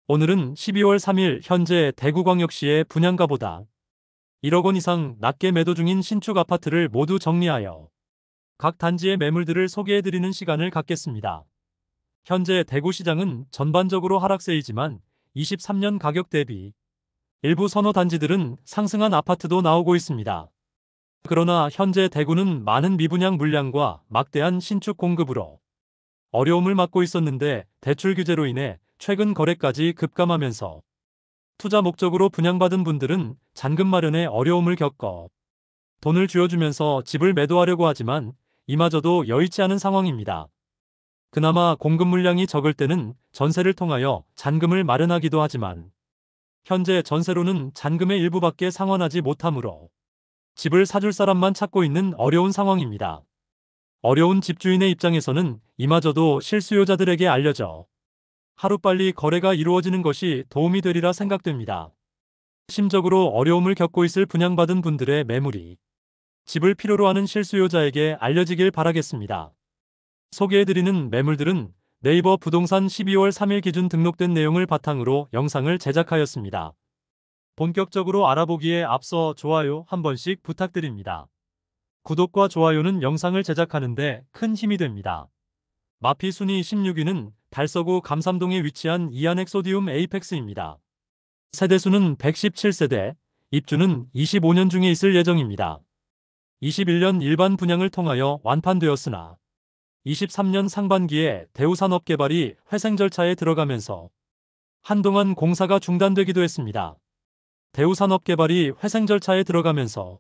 오늘은 12월 3일 현재 대구광역시의 분양가보다 1억 원 이상 낮게 매도 중인 신축 아파트를 모두 정리하여 각 단지의 매물들을 소개해드리는 시간을 갖겠습니다. 현재 대구시장은 전반적으로 하락세이지만 23년 가격 대비 일부 선호 단지들은 상승한 아파트도 나오고 있습니다. 그러나 현재 대구는 많은 미분양 물량과 막대한 신축 공급으로 어려움을 맞고 있었는데 대출 규제로 인해 최근 거래까지 급감하면서 투자 목적으로 분양받은 분들은 잔금 마련에 어려움을 겪어 돈을 쥐어주면서 집을 매도하려고 하지만 이마저도 여의치 않은 상황입니다. 그나마 공급 물량이 적을 때는 전세를 통하여 잔금을 마련하기도 하지만 현재 전세로는 잔금의 일부밖에 상환하지 못하므로 집을 사줄 사람만 찾고 있는 어려운 상황입니다. 어려운 집주인의 입장에서는 이마저도 실수요자들에게 알려져 하루빨리 거래가 이루어지는 것이 도움이 되리라 생각됩니다. 심적으로 어려움을 겪고 있을 분양받은 분들의 매물이 집을 필요로 하는 실수요자에게 알려지길 바라겠습니다. 소개해드리는 매물들은 네이버 부동산 12월 3일 기준 등록된 내용을 바탕으로 영상을 제작하였습니다. 본격적으로 알아보기에 앞서 좋아요 한 번씩 부탁드립니다. 구독과 좋아요는 영상을 제작하는데 큰 힘이 됩니다. 마피 순위 16위는 달서구 감삼동에 위치한 이안엑 소디움 에이펙스입니다. 세대수는 117세대, 입주는 25년 중에 있을 예정입니다. 21년 일반 분양을 통하여 완판되었으나 23년 상반기에 대우산업개발이 회생 절차에 들어가면서 한동안 공사가 중단되기도 했습니다. 대우산업개발이 회생 절차에 들어가면서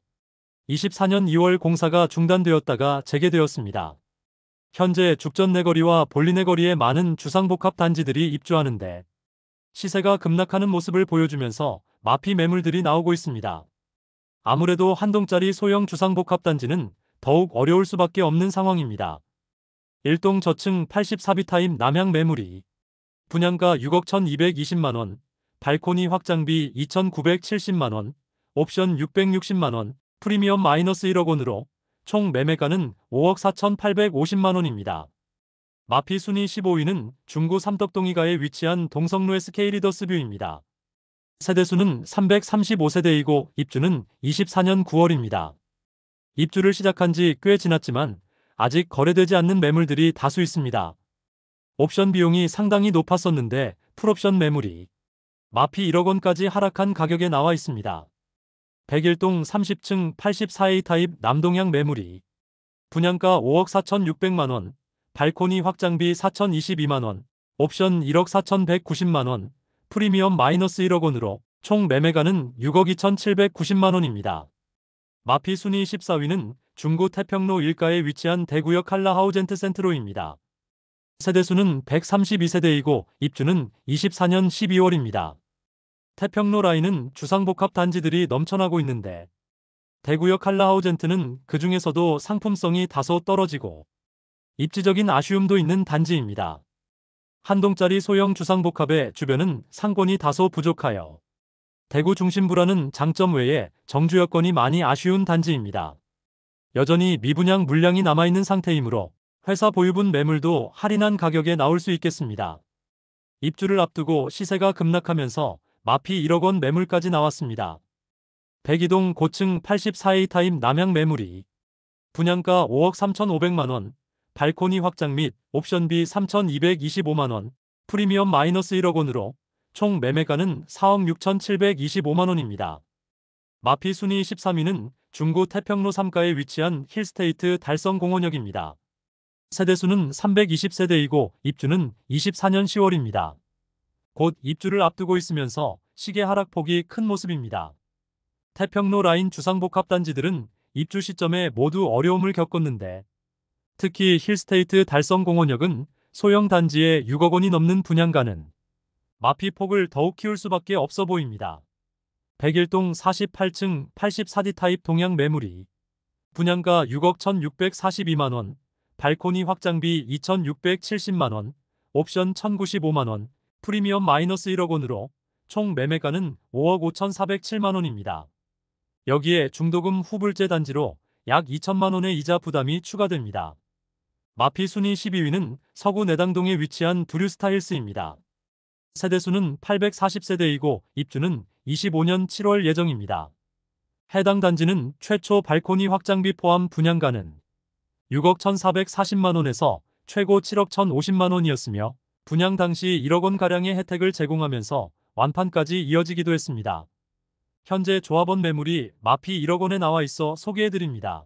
24년 2월 공사가 중단되었다가 재개되었습니다. 현재 죽전내거리와 볼리내거리에 많은 주상복합 단지들이 입주하는데 시세가 급락하는 모습을 보여주면서 마피 매물들이 나오고 있습니다. 아무래도 한동짜리 소형 주상복합 단지는 더욱 어려울 수밖에 없는 상황입니다. 1동 저층 84비타임 남향 매물이 분양가 6억 1220만원, 발코니 확장비 2970만원, 옵션 660만원, 프리미엄 마이너스 1억 원으로 총 매매가는 5억 4850만원입니다. 마피 순위 15위는 중구 삼덕동이가에 위치한 동성로 SK 리더스뷰입니다. 세대수는 335세대이고 입주는 24년 9월입니다. 입주를 시작한 지 꽤 지났지만 아직 거래되지 않는 매물들이 다수 있습니다. 옵션 비용이 상당히 높았었는데 풀옵션 매물이 마피 1억 원까지 하락한 가격에 나와 있습니다. 101동 30층 84A 타입 남동향 매물이 분양가 5억 4600만원, 발코니 확장비 4022만원, 옵션 1억 4190만원, 프리미엄 마이너스 1억 원으로 총 매매가는 6억 2790만원입니다. 마피 순위 14위는 중구 태평로 1가에 위치한 대구역 한라하우젠트 센트로입니다. 세대수는 132세대이고 입주는 24년 12월입니다. 태평로 라인은 주상복합 단지들이 넘쳐나고 있는데 대구역 한라하우젠트는 그 중에서도 상품성이 다소 떨어지고 입지적인 아쉬움도 있는 단지입니다. 한동짜리 소형 주상복합의 주변은 상권이 다소 부족하여 대구 중심부라는 장점 외에 정주 여건이 많이 아쉬운 단지입니다. 여전히 미분양 물량이 남아있는 상태이므로 회사 보유분 매물도 할인한 가격에 나올 수 있겠습니다. 입주를 앞두고 시세가 급락하면서 마피 1억 원 매물까지 나왔습니다. 102동 고층 84A 타입 남향 매물이 분양가 5억 3,500만원, 발코니 확장 및 옵션비 3,225만원, 프리미엄 마이너스 1억 원으로 총 매매가는 4억 6,725만원입니다. 마피 순위 13위는 중구 태평로 3가에 위치한 힐스테이트 달성공원역입니다. 세대수는 320세대이고 입주는 24년 10월입니다. 곧 입주를 앞두고 있으면서 시계 하락폭이 큰 모습입니다. 태평로 라인 주상복합 단지들은 입주 시점에 모두 어려움을 겪었는데 특히 힐스테이트 달성공원역은 소형 단지에 6억 원이 넘는 분양가는 마피 폭을 더욱 키울 수밖에 없어 보입니다. 101동 48층 84D 타입 동향 매물이 분양가 6억 1642만원, 발코니 확장비 2670만원, 옵션 1095만원, 프리미엄 마이너스 1억 원으로 총 매매가는 5억 5407만원입니다. 여기에 중도금 후불제 단지로 약 2천만원의 이자 부담이 추가됩니다. 마피 순위 12위는 서구 내당동에 위치한 두류스타일스입니다. 세대수는 840세대이고 입주는 25년 7월 예정입니다. 해당 단지는 최초 발코니 확장비 포함 분양가는 6억 1,440만원에서 최고 7억 1,050만원이었으며 분양 당시 1억 원가량의 혜택을 제공하면서 완판까지 이어지기도 했습니다. 현재 조합원 매물이 마피 1억 원에 나와 있어 소개해드립니다.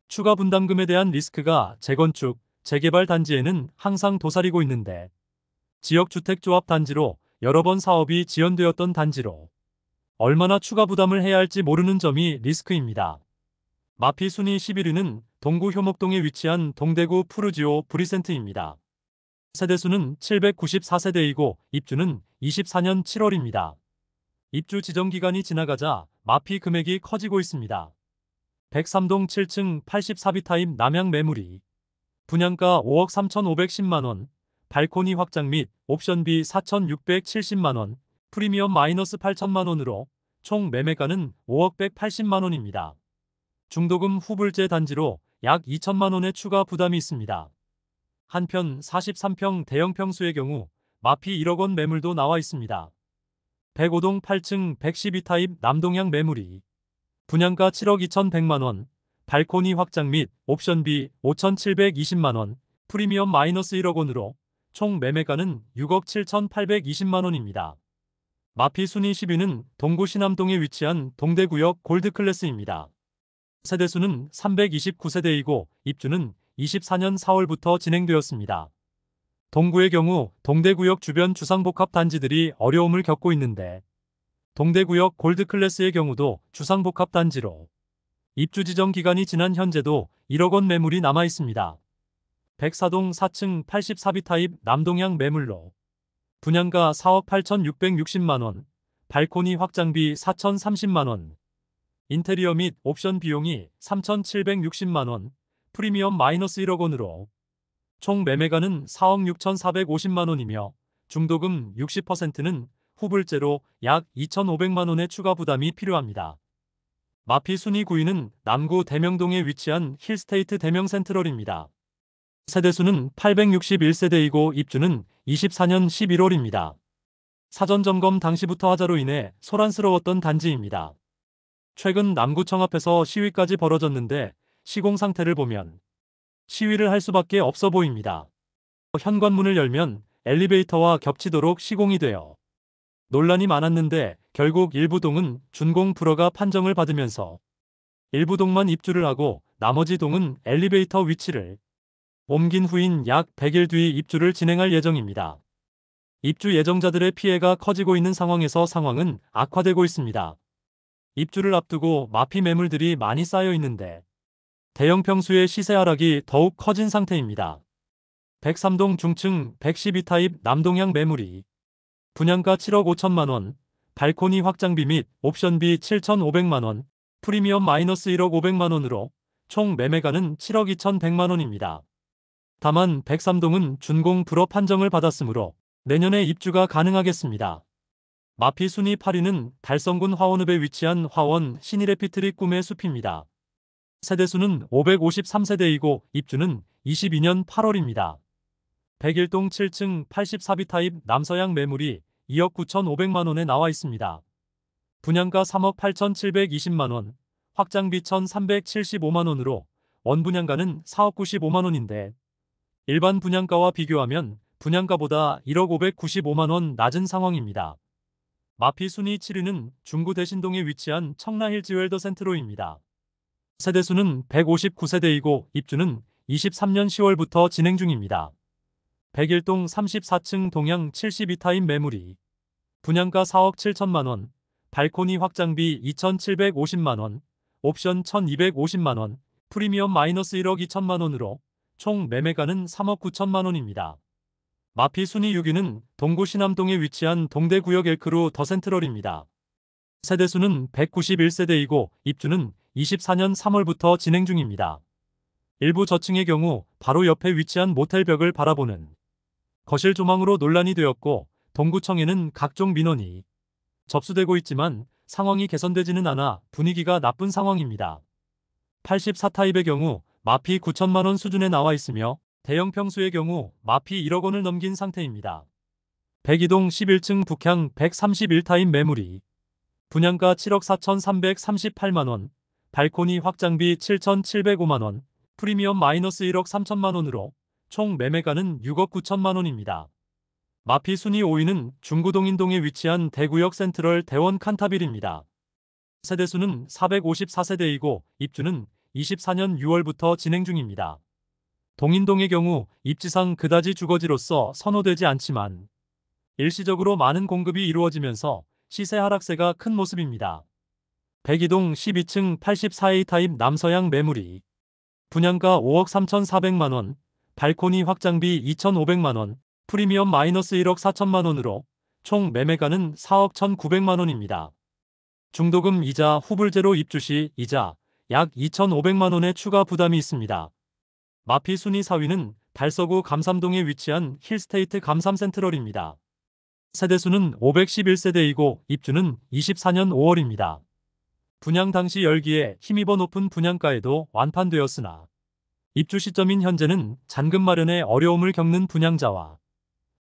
추가 분담금에 대한 리스크가 재건축, 재개발 단지에는 항상 도사리고 있는데 지역주택조합 단지로 여러 번 사업이 지연되었던 단지로 얼마나 추가 부담을 해야 할지 모르는 점이 리스크입니다. 마피 순위 11위는 동구 효목동에 위치한 동대구 푸르지오 브리센트입니다. 세대수는 794세대이고 입주는 24년 7월입니다. 입주 지정 기간이 지나가자 마피 금액이 커지고 있습니다. 103동 7층 84비 타입 남향 매물이 분양가 5억 3,510만원, 발코니 확장 및 옵션비 4,670만원, 프리미엄 마이너스 8천만원으로 총 매매가는 5억 180만원입니다. 중도금 후불제 단지로 약 2천만원의 추가 부담이 있습니다. 한편 43평 대형 평수의 경우 마피 1억 원 매물도 나와 있습니다. 105동 8층 112 타입 남동향 매물이 분양가 7억 2,100만원, 발코니 확장 및 옵션비 5,720만원, 프리미엄 마이너스 1억 원으로 총 매매가는 6억 7,820만원입니다. 마피 순위 10위는 동구 신암동에 위치한 동대구역 골드클래스입니다. 세대수는 329세대이고 입주는 24년 4월부터 진행되었습니다. 동구의 경우 동대구역 주변 주상복합 단지들이 어려움을 겪고 있는데 동대구역 골드클래스의 경우도 주상복합 단지로 입주 지정 기간이 지난 현재도 1억 원 매물이 남아 있습니다. 104동 4층 84비 타입 남동향 매물로 분양가 4억 8,660만원, 발코니 확장비 4,030만원, 인테리어 및 옵션 비용이 3,760만원, 프리미엄 마이너스 1억 원으로 총 매매가는 4억 6,450만원이며 중도금 60%는 후불제로 약 2,500만원의 추가 부담이 필요합니다. 마피 순위 9위는 남구 대명동에 위치한 힐스테이트 대명센트럴입니다. 세대수는 861세대이고 입주는 24년 11월입니다. 사전 점검 당시부터 하자로 인해 소란스러웠던 단지입니다. 최근 남구청 앞에서 시위까지 벌어졌는데 시공 상태를 보면 시위를 할 수밖에 없어 보입니다. 현관문을 열면 엘리베이터와 겹치도록 시공이 되어 논란이 많았는데 결국 일부 동은 준공 불허가 판정을 받으면서 일부 동만 입주를 하고 나머지 동은 엘리베이터 위치를 옮긴 후인 약 100일 뒤 입주를 진행할 예정입니다. 입주 예정자들의 피해가 커지고 있는 상황에서 상황은 악화되고 있습니다. 입주를 앞두고 마피 매물들이 많이 쌓여 있는데 대형 평수의 시세 하락이 더욱 커진 상태입니다. 103동 중층 112 타입 남동향 매물이 분양가 7억 5천만원, 발코니 확장비 및 옵션비 7,500만원, 프리미엄 마이너스 1억 500만원으로 총 매매가는 7억 2,100만원입니다. 다만 103동은 준공 불허 판정을 받았으므로 내년에 입주가 가능하겠습니다. 마피 순위 8위는 달성군 화원읍에 위치한 화원 시니레피트리 꿈의 숲입니다. 세대수는 553세대이고 입주는 22년 8월입니다. 101동 7층 84비 타입 남서향 매물이 2억 9,500만원에 나와 있습니다. 분양가 3억 8,720만원, 확장비 1,375만원으로 원분양가는 4억 95만원인데 일반 분양가와 비교하면 분양가보다 1억 595만원 낮은 상황입니다. 마피 순위 7위는 중구 대신동에 위치한 청라힐즈웰더 센트로입니다. 세대수는 159세대이고 입주는 23년 10월부터 진행 중입니다. 101동 34층 동향 72타입 매물이 분양가 4억 7천만원, 발코니 확장비 2,750만원, 옵션 1,250만원, 프리미엄 마이너스 1억 2천만원으로 총 매매가는 3억 9천만원입니다. 마피 순위 6위는 동구 신암동에 위치한 동대구역 엘크루 더 센트럴입니다. 세대수는 191세대이고 입주는 24년 3월부터 진행 중입니다. 일부 저층의 경우 바로 옆에 위치한 모텔벽을 바라보는 거실 조망으로 논란이 되었고 동구청에는 각종 민원이 접수되고 있지만 상황이 개선되지는 않아 분위기가 나쁜 상황입니다. 84타입의 경우 마피 9천만원 수준에 나와 있으며 대형 평수의 경우 마피 1억 원을 넘긴 상태입니다. 백이동 11층 북향 131타임 매물이 분양가 7억 4,338만원, 발코니 확장비 7,705만원, 프리미엄 마이너스 1억 3천만원으로 총 매매가는 6억 9천만원입니다. 마피 순위 5위는 중구동 인동에 위치한 대구역 센트럴 대원 칸타빌입니다. 세대수는 454세대이고 입주는 24년 6월부터 진행 중입니다. 동인동의 경우 입지상 그다지 주거지로서 선호되지 않지만 일시적으로 많은 공급이 이루어지면서 시세 하락세가 큰 모습입니다. 백이동 12층 84A 타입 남서양 매물이 분양가 5억 3,400만원, 발코니 확장비 2,500만원, 프리미엄 마이너스 1억 4천만원으로 총 매매가는 4억 1,900만원입니다. 중도금 이자 후불제로 입주 시 이자 약 2,500만원의 추가 부담이 있습니다. 마피 순위 4위는 달서구 감삼동에 위치한 힐스테이트 감삼센트럴입니다. 세대수는 511세대이고 입주는 24년 5월입니다. 분양 당시 열기에 힘입어 높은 분양가에도 완판되었으나 입주 시점인 현재는 잔금 마련에 어려움을 겪는 분양자와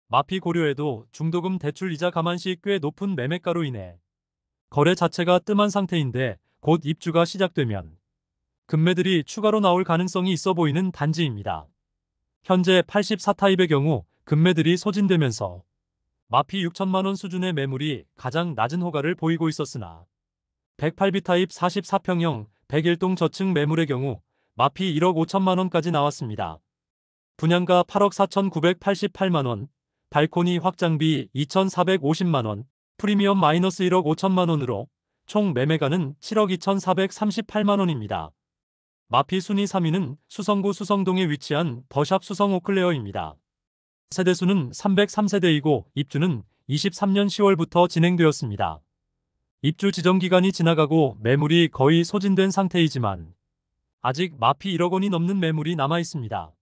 마피 고려에도 중도금 대출 이자 감안 시 꽤 높은 매매가로 인해 거래 자체가 뜸한 상태인데 곧 입주가 시작되면 금매들이 추가로 나올 가능성이 있어 보이는 단지입니다. 현재 84타입의 경우 금매들이 소진되면서 마피 6천만원 수준의 매물이 가장 낮은 호가를 보이고 있었으나 108B 타입 44평형 101동 저층 매물의 경우 마피 1억 5천만원까지 나왔습니다. 분양가 8억 4,988만원, 발코니 확장비 2,450만원, 프리미엄 마이너스 1억 5천만원으로 총 매매가는 7억 2,438만원입니다. 마피 순위 3위는 수성구 수성동에 위치한 더샵 수성 오클레어입니다. 세대수는 303세대이고 입주는 23년 10월부터 진행되었습니다. 입주 지정 기간이 지나가고 매물이 거의 소진된 상태이지만 아직 마피 1억 원이 넘는 매물이 남아 있습니다.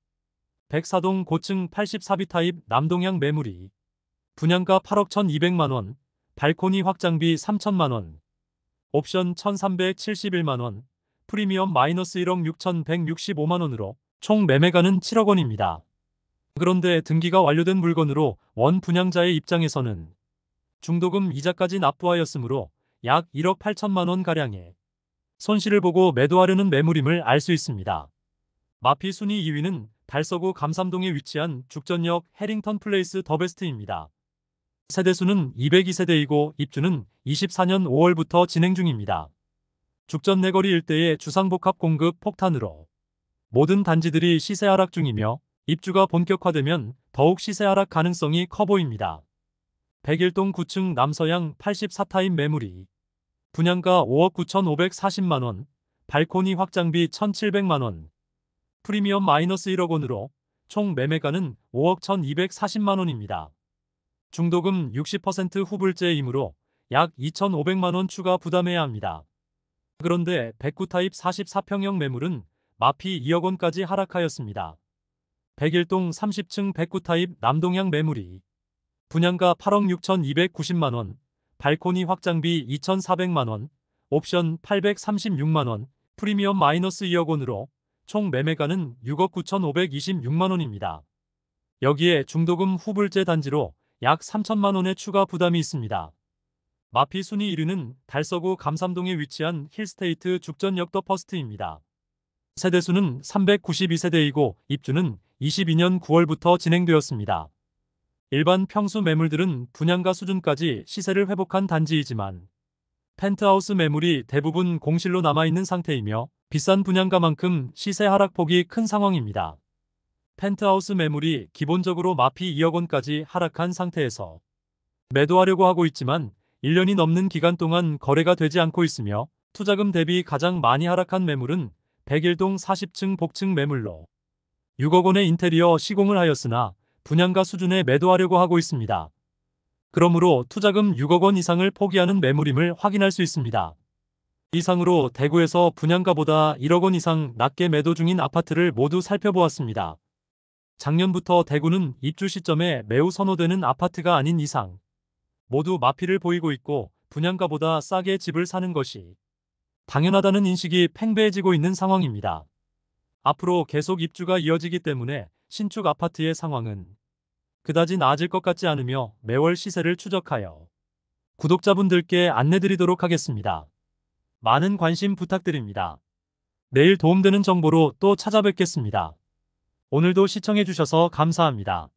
백사동 고층 84B 타입 남동향 매물이 분양가 8억 1,200만원, 발코니 확장비 3천만원, 옵션 1,371만원, 프리미엄 마이너스 1억 6,165만원으로 총 매매가는 7억 원입니다. 그런데 등기가 완료된 물건으로 원 분양자의 입장에서는 중도금 이자까지 납부하였으므로 약 1억 8천만원 가량의 손실을 보고 매도하려는 매물임을 알 수 있습니다. 마피 순위 2위는 달서구 감삼동에 위치한 죽전역 해링턴 플레이스 더베스트입니다. 세대수는 202세대이고 입주는 24년 5월부터 진행 중입니다. 죽전 내거리 일대의 주상복합 공급 폭탄으로 모든 단지들이 시세 하락 중이며 입주가 본격화되면 더욱 시세 하락 가능성이 커 보입니다. 101동 9층 남서양 84타입 매물이 분양가 5억 9,540만원, 발코니 확장비 1,700만원, 프리미엄 마이너스 1억 원으로 총 매매가는 5억 1,240만원입니다. 중도금 60% 후불제이므로 약 2,500만원 추가 부담해야 합니다. 그런데 109타입 44평형 매물은 마피 2억 원까지 하락하였습니다. 101동 30층 109타입 남동향 매물이 분양가 8억 6,290만원, 발코니 확장비 2,400만원, 옵션 836만원, 프리미엄 마이너스 2억 원으로 총 매매가는 6억 9,526만원입니다. 여기에 중도금 후불제 단지로 약 3천만원의 추가 부담이 있습니다. 마피 순위 1위는 달서구 감삼동에 위치한 힐스테이트 죽전역 더 퍼스트입니다. 세대수는 392세대이고 입주는 22년 9월부터 진행되었습니다. 일반 평수 매물들은 분양가 수준까지 시세를 회복한 단지이지만 펜트하우스 매물이 대부분 공실로 남아있는 상태이며 비싼 분양가만큼 시세 하락폭이 큰 상황입니다. 펜트하우스 매물이 기본적으로 마피 2억 원까지 하락한 상태에서 매도하려고 하고 있지만 1년이 넘는 기간 동안 거래가 되지 않고 있으며 투자금 대비 가장 많이 하락한 매물은 101동 40층 복층 매물로 6억 원의 인테리어 시공을 하였으나 분양가 수준에 매도하려고 하고 있습니다. 그러므로 투자금 6억 원 이상을 포기하는 매물임을 확인할 수 있습니다. 이상으로 대구에서 분양가보다 1억 원 이상 낮게 매도 중인 아파트를 모두 살펴보았습니다. 작년부터 대구는 입주 시점에 매우 선호되는 아파트가 아닌 이상 모두 마피를 보이고 있고 분양가보다 싸게 집을 사는 것이 당연하다는 인식이 팽배해지고 있는 상황입니다. 앞으로 계속 입주가 이어지기 때문에 신축 아파트의 상황은 그다지 나아질 것 같지 않으며 매월 시세를 추적하여 구독자분들께 안내드리도록 하겠습니다. 많은 관심 부탁드립니다. 내일 도움되는 정보로 또 찾아뵙겠습니다. 오늘도 시청해주셔서 감사합니다.